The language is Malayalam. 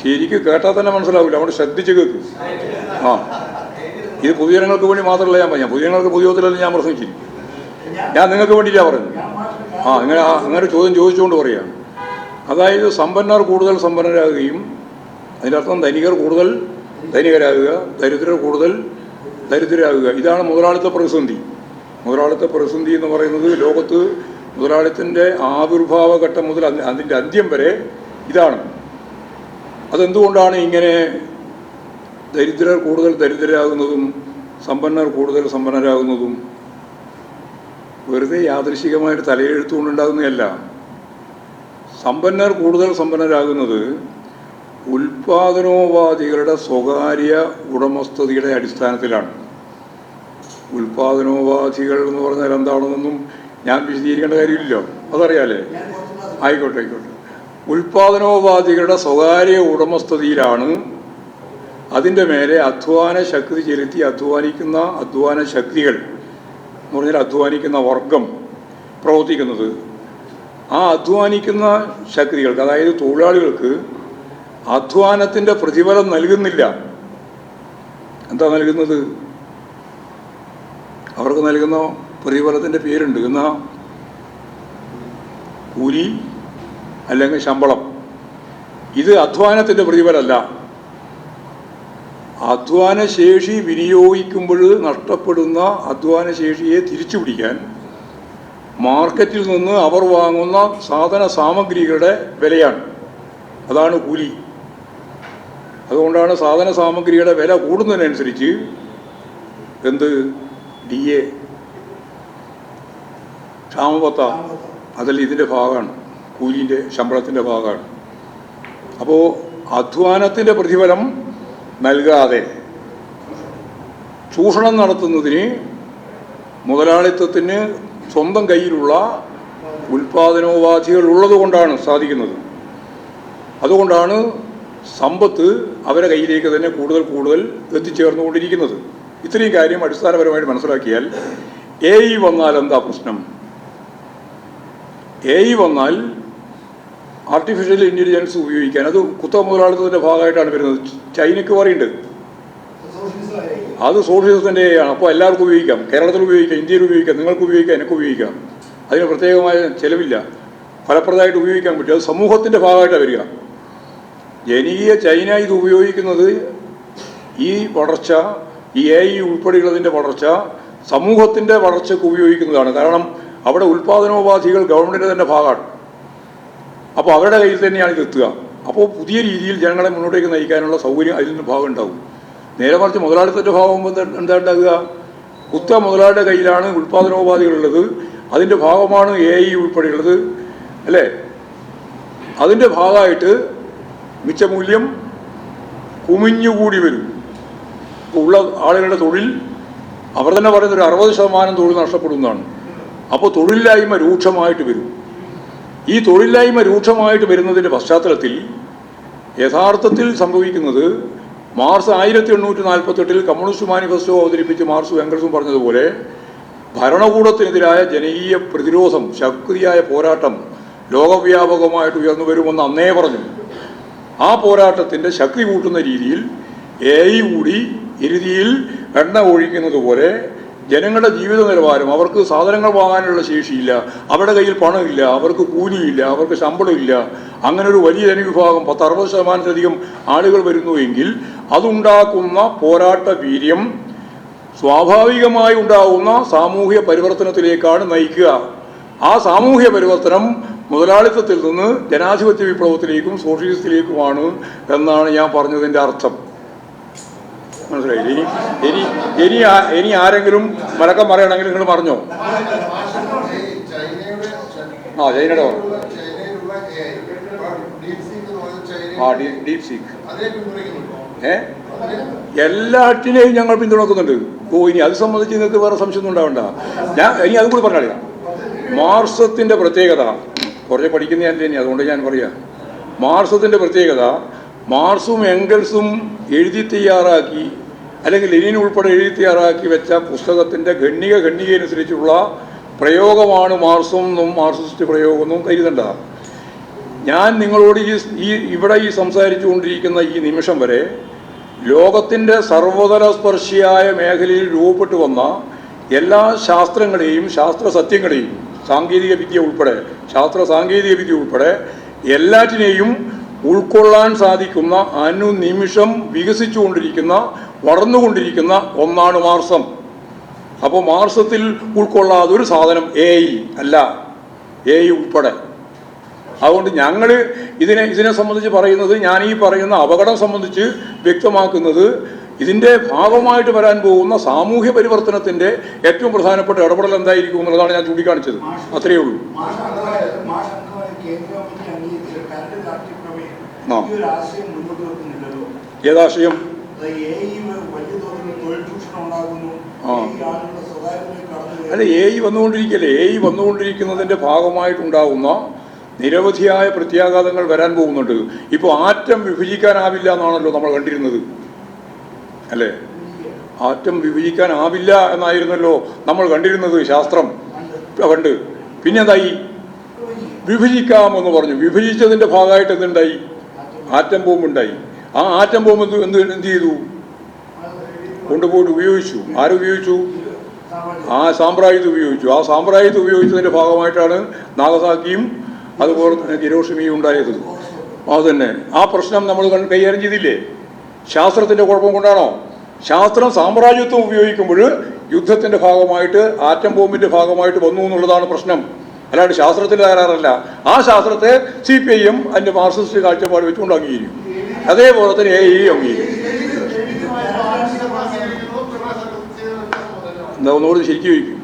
ശരിക്ക് കേട്ടാൽ തന്നെ മനസ്സിലാവില്ല, അവിടെ ശ്രദ്ധിച്ച് കേൾക്കും. ആ, ഇത് പൊതുജനങ്ങൾക്ക് വേണ്ടി മാത്രമല്ല ഞാൻ പറയാം, പൊതുജനങ്ങൾക്ക് പൊതുയോഗത്തിലല്ല ഞാൻ പ്രസംഗിച്ചിരിക്കും, ഞാൻ നിങ്ങൾക്ക് വേണ്ടിയിട്ടാണ് പറയുന്നത്. അങ്ങനെ ചോദ്യം ചോദിച്ചുകൊണ്ട് പറയുകയാണ്. അതായത് സമ്പന്നർ കൂടുതൽ സമ്പന്നരാകുകയും അതിൻ്റെ അർത്ഥം ധനികർ കൂടുതൽ ധനികരാകുക, ദരിദ്രർ കൂടുതൽ ദരിദ്രരാകുക. ഇതാണ് മുതലാളിത്ത പ്രതിസന്ധി. മുതലാളിത്ത പ്രതിസന്ധി എന്ന് പറയുന്നത് ലോകത്ത് മുതലാളിത്തത്തിൻ്റെ ആവിർഭാവഘട്ടം മുതൽ അതിൻ്റെ അന്ത്യം വരെ ഇതാണ്. അതെന്തുകൊണ്ടാണ് ഇങ്ങനെ ദരിദ്രർ കൂടുതൽ ദരിദ്രരാകുന്നതും സമ്പന്നർ കൂടുതൽ സമ്പന്നരാകുന്നതും? വെറുതെ യാദൃശികമായിട്ട് തലയെഴുത്തുകൊണ്ടുണ്ടാകുന്നതല്ല. സമ്പന്നർ കൂടുതൽ സമ്പന്നരാകുന്നത് ഉൽപാദനോപാധികളുടെ സ്വകാര്യ ഉടമസ്ഥതയുടെ അടിസ്ഥാനത്തിലാണ്. ഉൽപാദനോപാധികൾ എന്ന് പറഞ്ഞാൽ എന്താണെന്നൊന്നും ഞാൻ വിശദീകരിക്കേണ്ട കാര്യമില്ലല്ലോ, അതറിയാലേ? ആയിക്കോട്ടെ. ഉൽപാദനോപാധികളുടെ സ്വകാര്യ ഉടമസ്ഥതയിലാണ് അതിൻ്റെ മേലെ അധ്വാന ശക്തി ചെലുത്തി അധ്വാനിക്കുന്ന അധ്വാന ശക്തികൾ എന്ന് പറഞ്ഞാൽ അധ്വാനിക്കുന്ന വർഗം പ്രവർത്തിക്കുന്നത്. ആ അധ്വാനിക്കുന്ന ശക്തികൾക്ക്, അതായത് തൊഴിലാളികൾക്ക് അധ്വാനത്തിൻ്റെ പ്രതിഫലം നൽകുന്നില്ല. എന്താ നൽകുന്നത്? അവർക്ക് നൽകുന്ന പ്രതിഫലത്തിൻ്റെ പേരുണ്ട്. എന്നാൽ കൂലി അല്ലെങ്കിൽ ശമ്പളം. ഇത് അധ്വാനത്തിൻ്റെ പ്രതിഫലമല്ല. അധ്വാനശേഷി വിനിയോഗിക്കുമ്പോൾ നഷ്ടപ്പെടുന്ന അധ്വാനശേഷിയെ തിരിച്ചു പിടിക്കാൻ മാർക്കറ്റിൽ നിന്ന് അവർ വാങ്ങുന്ന സാധന സാമഗ്രികളുടെ വിലയാണ്, അതാണ് കൂലി. അതുകൊണ്ടാണ് സാധന സാമഗ്രിയുടെ വില കൂടുന്നതിനനുസരിച്ച് DA, ക്ഷാമബത്ത, അതല്ല ഇതിൻ്റെ ഭാഗമാണ്, കൂലിൻ്റെ ശമ്പളത്തിൻ്റെ ഭാഗമാണ്. അപ്പോൾ അധ്വാനത്തിൻ്റെ പ്രതിഫലം നൽകാതെ ചൂഷണം നടത്തുന്നതിന് മുതലാളിത്തത്തിന് സ്വന്തം കയ്യിലുള്ള ഉൽപാദനോപാധികൾ ഉള്ളതുകൊണ്ടാണ് സാധിക്കുന്നത്. അതുകൊണ്ടാണ് സമ്പത്ത് അവരുടെ കയ്യിലേക്ക് തന്നെ കൂടുതൽ എത്തിച്ചേർന്നുകൊണ്ടിരിക്കുന്നത്. ഇത്രയും കാര്യം അടിസ്ഥാനപരമായിട്ട് മനസ്സിലാക്കിയാൽ AI വന്നാൽ എന്താ പ്രശ്നം? AI വന്നാൽ ആർട്ടിഫിഷ്യൽ ഇൻ്റലിജൻസ് ഉപയോഗിക്കാൻ, അത് കുത്തക മുതലാളിത്തത്തിൻ്റെ ഭാഗമായിട്ടാണ് വരുന്നത്. ചൈനയ്ക്ക് പറയുന്നുണ്ട്, അത് സോഷ്യലിസത്തിൻ്റെ ആണ്. അപ്പോൾ എല്ലാവർക്കും ഉപയോഗിക്കാം, കേരളത്തിൽ ഉപയോഗിക്കാം, ഇന്ത്യയിൽ ഉപയോഗിക്കാം, നിങ്ങൾക്ക് ഉപയോഗിക്കാം, എനിക്ക് ഉപയോഗിക്കാം. അതിന് പ്രത്യേകമായ ചിലവില്ല, ഫലപ്രദമായിട്ട് ഉപയോഗിക്കാൻ പറ്റും. അത് സമൂഹത്തിൻ്റെ ഭാഗമായിട്ടാണ് വരിക. ജനകീയ ചൈന ഇത് ഉപയോഗിക്കുന്നത് ഈ വളർച്ച, ഈ AI ഉൾപ്പെടെയുള്ളതിൻ്റെ വളർച്ച സമൂഹത്തിൻ്റെ വളർച്ചയ്ക്ക് ഉപയോഗിക്കുന്നതാണ്. കാരണം അവിടെ ഉൽപാദനോപാധികൾ ഗവൺമെൻറ്റിൻ്റെ തന്നെ ഭാഗമാണ്. അപ്പോൾ അവരുടെ കയ്യിൽ തന്നെയാണ് ഇത് എത്തുക. അപ്പോൾ പുതിയ രീതിയിൽ ജനങ്ങളെ മുന്നോട്ടേക്ക് നയിക്കാനുള്ള സൗകര്യം അതിൽ നിന്ന് ഭാഗം ഉണ്ടാവും. നേരെ മറിച്ച് മുതലാളിത്തത്തിൻ്റെ ഭാഗമാകുമ്പോൾ എന്താ ഉണ്ടാകുക? കുത്തക മുതലാളിയുടെ കയ്യിലാണ് ഉൽപാദനോപാധികളുള്ളത്, അതിൻ്റെ ഭാഗമാണ് AI ഉൾപ്പെടെയുള്ളത്, അല്ലേ? അതിൻ്റെ ഭാഗമായിട്ട് മിച്ചമൂല്യം കുമിഞ്ഞുകൂടി വരും. ഉള്ള ആളുകളുടെ തൊഴിൽ, അവർ തന്നെ പറയുന്നൊരു 60% തൊഴിൽ നഷ്ടപ്പെടുന്നതാണ്. അപ്പോൾ തൊഴിലില്ലായ്മ രൂക്ഷമായിട്ട് വരും. ഈ തൊഴിലില്ലായ്മ രൂക്ഷമായിട്ട് വരുന്നതിൻ്റെ പശ്ചാത്തലത്തിൽ യഥാർത്ഥത്തിൽ സംഭവിക്കുന്നത് മാർച്ച് 1848 കമ്മ്യൂണിസ്റ്റ് മാനിഫെസ്റ്റോ അവതരിപ്പിച്ച് മാർക്സും എംഗൽസും പറഞ്ഞതുപോലെ ഭരണകൂടത്തിനെതിരായ ജനകീയ പ്രതിരോധം, ശക്തിയായ പോരാട്ടം ലോകവ്യാപകമായിട്ട് ഉയർന്നു വരുമെന്ന് അന്നേ പറഞ്ഞു. ആ പോരാട്ടത്തിൻ്റെ ശക്തി കൂട്ടുന്ന രീതിയിൽ AI കൂടി ഇരുതിയിൽ എണ്ണ ഒഴിക്കുന്നത് പോലെ ജനങ്ങളുടെ ജീവിത നിലവാരം, അവർക്ക് സാധനങ്ങൾ വാങ്ങാനുള്ള ശേഷിയില്ല, അവരുടെ കയ്യിൽ പണമില്ല, അവർക്ക് കൂലിയില്ല, അവർക്ക് ശമ്പളമില്ല, അങ്ങനെ ഒരു വലിയ ജനവിഭാഗം 60% ആളുകൾ വരുന്നുവെങ്കിൽ അതുണ്ടാക്കുന്ന പോരാട്ട വീര്യം സ്വാഭാവികമായി ഉണ്ടാകുന്ന സാമൂഹ്യ പരിവർത്തനത്തിലേക്കാണ് നയിക്കുക. ആ സാമൂഹ്യ പരിവർത്തനം മുതലാളിത്തത്തിൽ നിന്ന് ജനാധിപത്യ വിപ്ലവത്തിലേക്കും സോഷ്യലിസത്തിലേക്കുമാണ് എന്നാണ് ഞാൻ പറഞ്ഞതിൻ്റെ അർത്ഥം. മനസ്സിലായില്ലേ? ഇനി ആരെങ്കിലും മലക്കം പറയണമെങ്കിൽ നിങ്ങൾ പറഞ്ഞോ. ചൈനയുടെ ഡീപ് സീക്ക് എല്ലാറ്റിനെയും ഞങ്ങൾ പിന്തുണക്കുന്നുണ്ട്. ഇനി അത് സംബന്ധിച്ച് നിങ്ങൾക്ക് വേറെ സംശയമൊന്നും ഉണ്ടാവണ്ട. ഇനി അതും കൂടി പറഞ്ഞാൽ മാർക്സത്തിൻ്റെ പ്രത്യേകത, കുറച്ച് പഠിക്കുന്ന ഞാൻ തന്നെ, അതുകൊണ്ട് ഞാൻ പറയാം. മാർക്സത്തിൻ്റെ പ്രത്യേകത, മാർക്സും എംഗൽസും എഴുതി തയ്യാറാക്കി, അല്ലെങ്കിൽ ലെനിൻ ഉൾപ്പെടെ എഴുതി തയ്യാറാക്കി വെച്ച പുസ്തകത്തിൻ്റെ ഖണ്ഡികയനുസരിച്ചുള്ള പ്രയോഗമാണ് മാർക്സും മാർക്സിസ്റ്റ് പ്രയോഗമെന്നും കരുതേണ്ടതാണ്. ഞാൻ നിങ്ങളോട് ഇവിടെ സംസാരിച്ചുകൊണ്ടിരിക്കുന്ന ഈ നിമിഷം വരെ ലോകത്തിൻ്റെ സർവതല സ്പർശിയായ മേഖലയിൽ രൂപപ്പെട്ടു വന്ന എല്ലാ ശാസ്ത്രങ്ങളെയും ശാസ്ത്ര സത്യങ്ങളെയും സാങ്കേതിക വിദ്യ ഉൾപ്പെടെ സാങ്കേതിക വിദ്യ ഉൾപ്പെടെ എല്ലാറ്റിനെയും ഉൾക്കൊള്ളാൻ സാധിക്കുന്ന അനുനിമിഷം വികസിച്ചുകൊണ്ടിരിക്കുന്ന വളർന്നുകൊണ്ടിരിക്കുന്ന ഒന്നാണ് മാർസം. അപ്പോൾ മാർസത്തിൽ ഉൾക്കൊള്ളാതെ ഒരു സാധനം AI അല്ല, AI ഉൾപ്പെടെ. അതുകൊണ്ട് ഞങ്ങൾ ഇതിനെ സംബന്ധിച്ച് പറയുന്നത്, ഞാൻ ഈ പറയുന്ന അപകടം സംബന്ധിച്ച് വ്യക്തമാക്കുന്നത് ഇതിൻ്റെ ഭാഗമായിട്ട് വരാൻ പോകുന്ന സാമൂഹ്യ പരിവർത്തനത്തിൻ്റെ ഏറ്റവും പ്രധാനപ്പെട്ട ഇടപെടൽ എന്തായിരിക്കും എന്നുള്ളതാണ് ഞാൻ ചൂണ്ടിക്കാണിച്ചത്. അത്രയേ ഉള്ളൂ. ഏതാശയം? അല്ല, AI വന്നുകൊണ്ടിരിക്കല്ലേ. AI വന്നുകൊണ്ടിരിക്കുന്നതിൻ്റെ ഭാഗമായിട്ടുണ്ടാകുന്ന നിരവധിയായ പ്രത്യാഘാതങ്ങൾ വരാൻ പോകുന്നുണ്ട്. ഇപ്പോൾ ആറ്റം വിഭജിക്കാനാവില്ല എന്നാണല്ലോ നമ്മൾ കണ്ടിരുന്നത്, അല്ലേ? ആറ്റം വിഭജിക്കാനാവില്ല എന്നായിരുന്നല്ലോ നമ്മൾ കണ്ടിരുന്നത് ശാസ്ത്രം പണ്ട്. പിന്നെ എന്തായി? വിഭജിക്കാമെന്ന് പറഞ്ഞു. വിഭജിച്ചതിൻ്റെ ഭാഗമായിട്ട് എന്തുണ്ടായി? ആറ്റം ബോംബുണ്ടായി. ആ ആറ്റം ബോംബ് എന്ത് ചെയ്തു? കൊണ്ടുപോയിട്ട് ഉപയോഗിച്ചു. ആരുപയോഗിച്ചു? ആ സാമ്രാജ്യത്ത് ഉപയോഗിച്ചു. ആ സാമ്രാജ്യത്ത് ഉപയോഗിച്ചതിൻ്റെ ഭാഗമായിട്ടാണ് നാഗസാക്കിയും അതുപോലെ തന്നെ ഹിരോഷിമയും ഉണ്ടായത്. അതുതന്നെ ആ പ്രശ്നം നമ്മൾ കൈകാര്യം ചെയ്തില്ലേ? ശാസ്ത്രത്തിൻ്റെ കുഴപ്പം കൊണ്ടാണോ? ശാസ്ത്രം സാമ്രാജ്യത്വം ഉപയോഗിക്കുമ്പോൾ യുദ്ധത്തിൻ്റെ ഭാഗമായിട്ട് ആറ്റം ബോംബിൻ്റെ ഭാഗമായിട്ട് വന്നു എന്നുള്ളതാണ് പ്രശ്നം. അല്ലാണ്ട് ശാസ്ത്രത്തിൻ്റെ തകരാറല്ല. ആ ശാസ്ത്രത്തെ CPIM അതിൻ്റെ മാർക്സിസ്റ്റ് കാഴ്ചപ്പാട് വെച്ചുകൊണ്ട് അംഗീകരിക്കും. അതേപോലെ തന്നെ AI അംഗീകരിക്കും. എന്താ ഒന്നുകൂടി ശരിക്കും ചോദിക്കും.